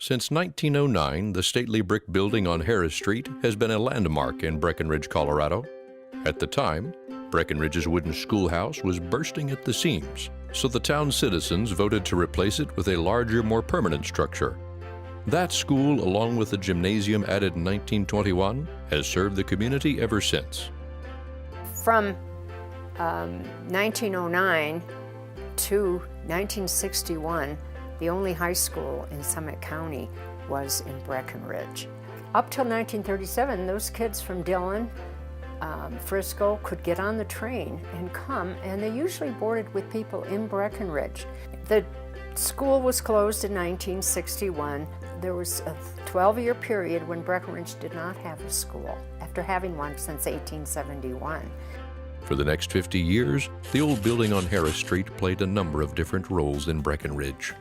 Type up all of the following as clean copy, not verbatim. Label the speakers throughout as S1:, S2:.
S1: Since 1909, the stately brick building on Harris Street has been a landmark in Breckenridge, Colorado. At the time, Breckenridge's wooden schoolhouse was bursting at the seams, so the town citizens voted to replace it with a larger, more permanent structure. That school, along with the gymnasium added in 1921, has served the community ever since.
S2: From 1909 to 1961, the only high school in Summit County was in Breckenridge. Up till 1937, those kids from Dillon, Frisco could get on the train and come, and they usually boarded with people in Breckenridge. The school was closed in 1961. There was a 12-year period when Breckenridge did not have a school, after having one since 1871.
S1: For the next 50 years, the old building on Harris Street played a number of different roles in Breckenridge.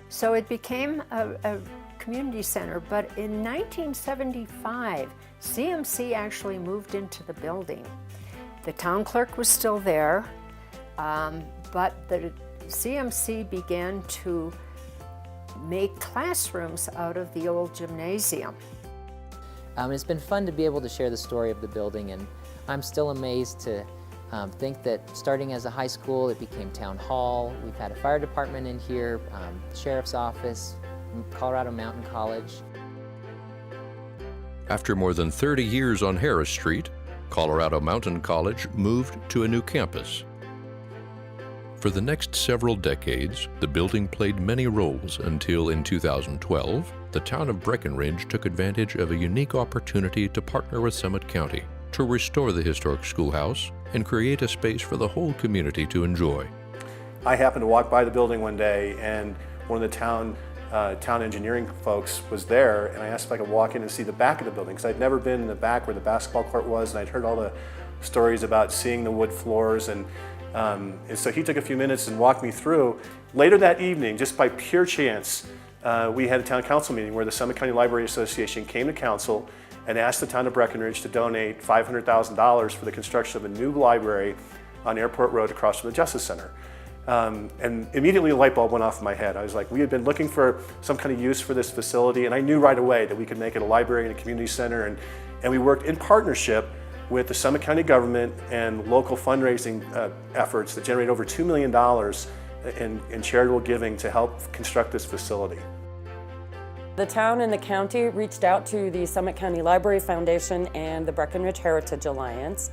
S2: So it became a community center, but in 1975, CMC actually moved into the building. The town clerk was still there, but the CMC began to make classrooms out of the old gymnasium.
S3: It's been fun to be able to share the story of the building, and I'm still amazed to think that starting as a high school, it became town hall. We've had a fire department in here, sheriff's office, Colorado Mountain College.
S1: After more than 30 years on Harris Street, Colorado Mountain College moved to a new campus. For the next several decades, the building played many roles until in 2012, the town of Breckenridge took advantage of a unique opportunity to partner with Summit County to restore the historic schoolhouse and create a space for the whole community to enjoy.
S4: I happened to walk by the building one day, and one of the town engineering folks was there, and I asked if I could walk in and see the back of the building, because I'd never been in the back where the basketball court was, and I'd heard all the stories about seeing the wood floors, and so he took a few minutes and walked me through. Later that evening, just by pure chance, we had a town council meeting where the Summit County Library Association came to council and asked the town of Breckenridge to donate $500,000 for the construction of a new library on Airport Road across from the Justice Center. And immediately a light bulb went off in my head. I was like, we had been looking for some kind of use for this facility, and I knew right away that we could make it a library and a community center, and we worked in partnership with the Summit County government and local fundraising efforts that generate over $2 million in charitable giving to help construct this facility.
S5: The town and the county reached out to the Summit County Library Foundation and the Breckenridge Heritage Alliance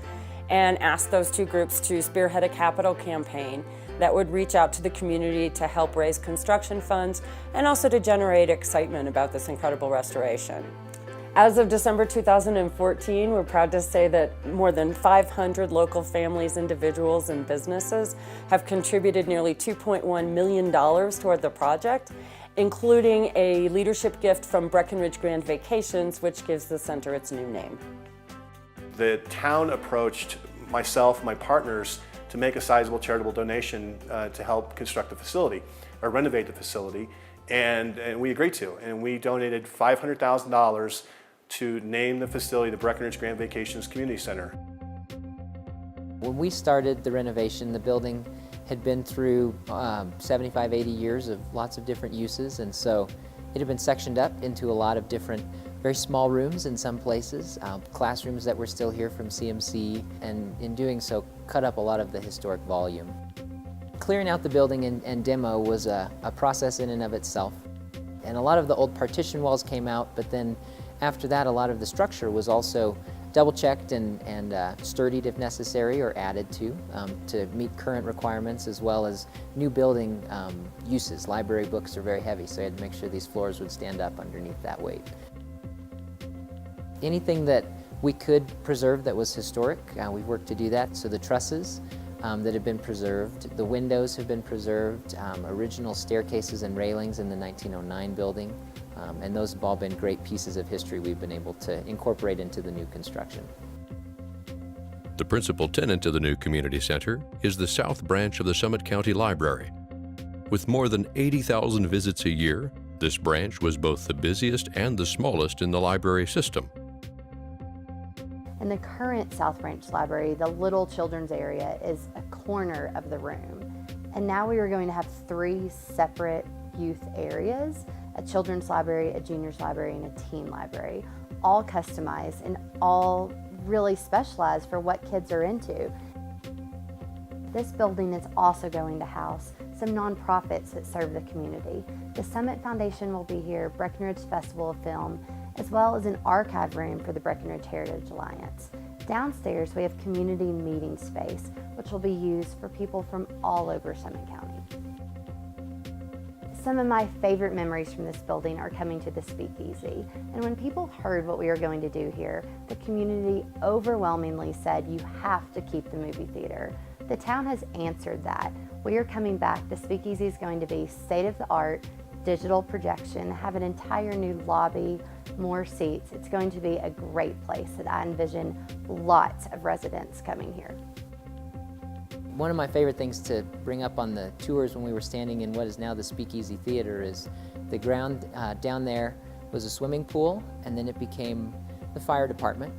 S5: and asked those two groups to spearhead a capital campaign that would reach out to the community to help raise construction funds and also to generate excitement about this incredible restoration. As of December 2014, we're proud to say that more than 500 local families, individuals, and businesses have contributed nearly $2.1 million toward the project, including a leadership gift from Breckenridge Grand Vacations, which gives the center its new name.
S4: The town approached myself, my partners, to make a sizable charitable donation to help construct the facility, or renovate the facility, and we agreed to. And we donated $500,000 to name the facility the Breckenridge Grand Vacations Community Center.
S3: When we started the renovation, the building had been through 75, 80 years of lots of different uses, and so it had been sectioned up into a lot of different, very small rooms in some places, classrooms that were still here from CMC, and in doing so, cut up a lot of the historic volume. Clearing out the building and demo was a process in and of itself, and a lot of the old partition walls came out, but then after that, a lot of the structure was also double-checked and sturdied if necessary, or added to meet current requirements, as well as new building uses. Library books are very heavy, so I had to make sure these floors would stand up underneath that weight. Anything that we could preserve that was historic, we've worked to do that. So the trusses that have been preserved, the windows have been preserved, original staircases and railings in the 1909 building, and those have all been great pieces of history we've been able to incorporate into the new construction.
S1: The principal tenant of the new community center is the South Branch of the Summit County Library. With more than 80,000 visits a year, this branch was both the busiest and the smallest in the library system.
S6: In the current South Branch Library, the little children's area is a corner of the room. And now we are going to have 3 separate youth areas, a children's library, a juniors library, and a teen library, all customized and all really specialized for what kids are into. This building is also going to house some nonprofits that serve the community. The Summit Foundation will be here, Breckenridge Festival of Film, as well as an archive room for the Breckenridge Heritage Alliance. Downstairs, we have community meeting space, which will be used for people from all over Summit County. Some of my favorite memories from this building are coming to the Speakeasy. And when people heard what we were going to do here, the community overwhelmingly said, you have to keep the movie theater. The town has answered that. We are coming back. The Speakeasy is going to be state-of-the-art, digital projection, have an entire new lobby, more seats. It's going to be a great place that I envision lots of residents coming here.
S3: One of my favorite things to bring up on the tours when we were standing in what is now the Speakeasy Theater is the ground down there was a swimming pool, and then it became the fire department,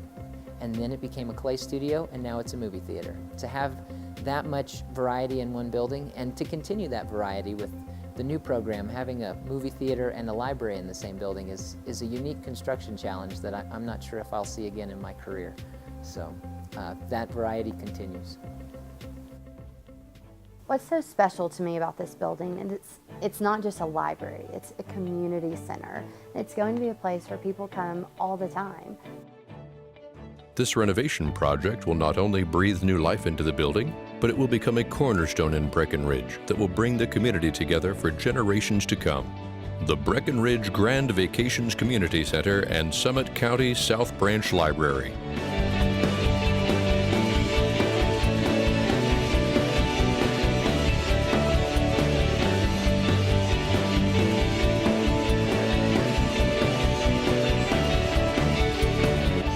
S3: and then it became a clay studio, and now it's a movie theater. To have that much variety in one building, and to continue that variety with the new program, having a movie theater and a library in the same building is a unique construction challenge that I'm not sure if I'll see again in my career. So that variety continues.
S6: What's so special to me about this building is it's not just a library, it's a community center. It's going to be a place where people come all the time.
S1: This renovation project will not only breathe new life into the building, but it will become a cornerstone in Breckenridge that will bring the community together for generations to come. The Breckenridge Grand Vacations Community Center and Summit County South Branch Library.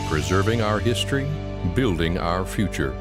S1: Preserving our history, building our future.